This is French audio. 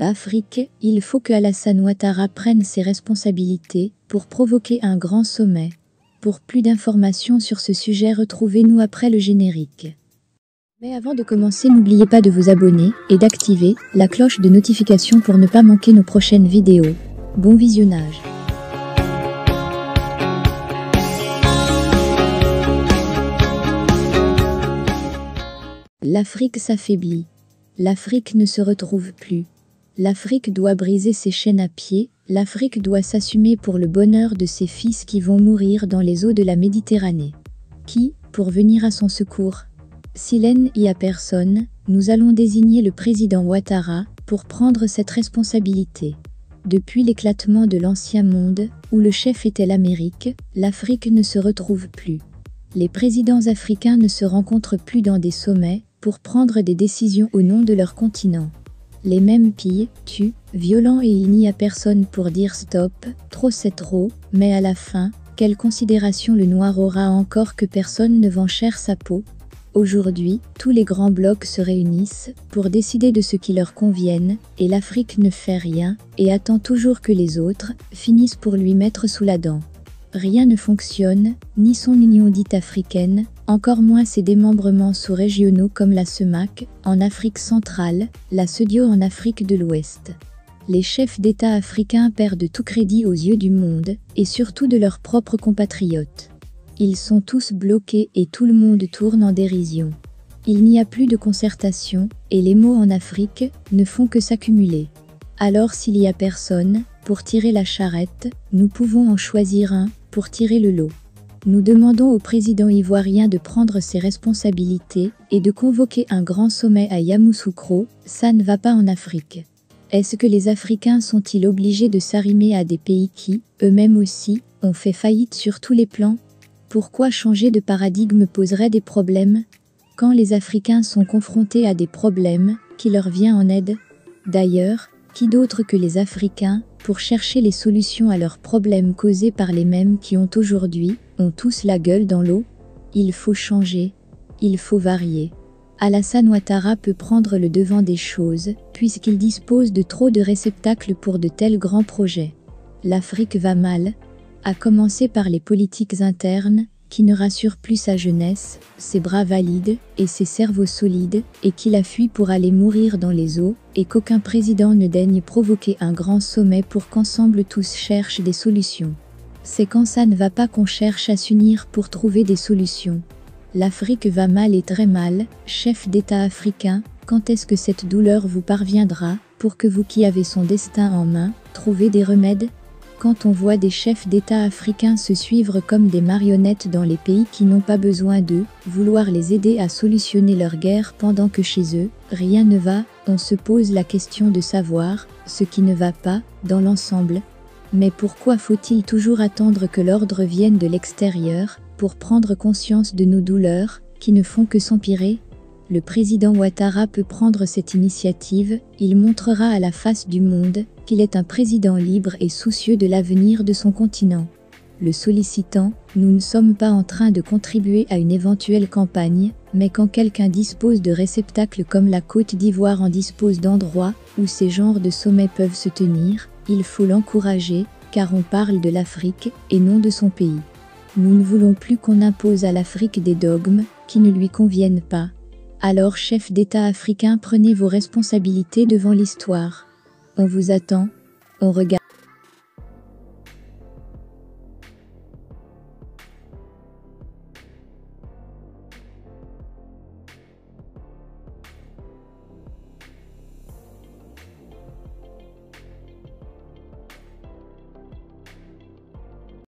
Afrique, il faut que Alassane Ouattara prenne ses responsabilités pour provoquer un grand sommet. Pour plus d'informations sur ce sujet, retrouvez-nous après le générique. Mais avant de commencer, n'oubliez pas de vous abonner et d'activer la cloche de notification pour ne pas manquer nos prochaines vidéos. Bon visionnage. L'Afrique s'affaiblit. L'Afrique ne se retrouve plus. L'Afrique doit briser ses chaînes à pied. L'Afrique doit s'assumer pour le bonheur de ses fils qui vont mourir dans les eaux de la Méditerranée. Qui, pour venir à son secours? S'il n'y a personne, nous allons désigner le président Ouattara pour prendre cette responsabilité. Depuis l'éclatement de l'ancien monde, où le chef était l'Amérique, l'Afrique ne se retrouve plus. Les présidents africains ne se rencontrent plus dans des sommets pour prendre des décisions au nom de leur continent. Les mêmes pillent, tuent, violents et il n'y a personne pour dire stop, trop c'est trop, mais à la fin, quelle considération le noir aura encore que personne ne vend cher sa peau? Aujourd'hui, tous les grands blocs se réunissent pour décider de ce qui leur convienne, et l'Afrique ne fait rien, et attend toujours que les autres finissent pour lui mettre sous la dent. Rien ne fonctionne, ni son union dite africaine, encore moins ses démembrements sous-régionaux comme la CEMAC en Afrique centrale, la CEDEAO en Afrique de l'Ouest. Les chefs d'État africains perdent tout crédit aux yeux du monde, et surtout de leurs propres compatriotes. Ils sont tous bloqués et tout le monde tourne en dérision. Il n'y a plus de concertation, et les maux en Afrique ne font que s'accumuler. Alors s'il y a personne pour tirer la charrette, nous pouvons en choisir un pour tirer le lot. Nous demandons au président ivoirien de prendre ses responsabilités et de convoquer un grand sommet à Yamoussoukro. Ça ne va pas en Afrique. Est-ce que les Africains sont-ils obligés de s'arrimer à des pays qui, eux-mêmes aussi, ont fait faillite sur tous les plans? Pourquoi changer de paradigme poserait des problèmes? Quand les Africains sont confrontés à des problèmes, qui leur vient en aide? D'ailleurs, qui d'autre que les Africains, pour chercher les solutions à leurs problèmes causés par les mêmes qui ont aujourd'hui, ont tous la gueule dans l'eau? Il faut changer. Il faut varier. Alassane Ouattara peut prendre le devant des choses, puisqu'il dispose de trop de réceptacles pour de tels grands projets. L'Afrique va mal, à commencer par les politiques internes, qui ne rassurent plus sa jeunesse, ses bras valides et ses cerveaux solides, et qui la fuient pour aller mourir dans les eaux, et qu'aucun président ne daigne provoquer un grand sommet pour qu'ensemble tous cherchent des solutions. C'est quand ça ne va pas qu'on cherche à s'unir pour trouver des solutions. L'Afrique va mal et très mal, chef d'État africain, quand est-ce que cette douleur vous parviendra, pour que vous qui avez son destin en main, trouvez des remèdes? Quand on voit des chefs d'État africains se suivre comme des marionnettes dans les pays qui n'ont pas besoin d'eux, vouloir les aider à solutionner leur guerre pendant que chez eux, rien ne va, on se pose la question de savoir ce qui ne va pas, dans l'ensemble. Mais pourquoi faut-il toujours attendre que l'ordre vienne de l'extérieur, pour prendre conscience de nos douleurs, qui ne font que s'empirer? Le président Ouattara peut prendre cette initiative, il montrera à la face du monde qu'il est un président libre et soucieux de l'avenir de son continent. Le sollicitant, nous ne sommes pas en train de contribuer à une éventuelle campagne, mais quand quelqu'un dispose de réceptacles comme la Côte d'Ivoire en dispose d'endroits où ces genres de sommets peuvent se tenir, il faut l'encourager, car on parle de l'Afrique et non de son pays. Nous ne voulons plus qu'on impose à l'Afrique des dogmes qui ne lui conviennent pas. Alors chef d'État africain, prenez vos responsabilités devant l'histoire. On vous attend, on regarde.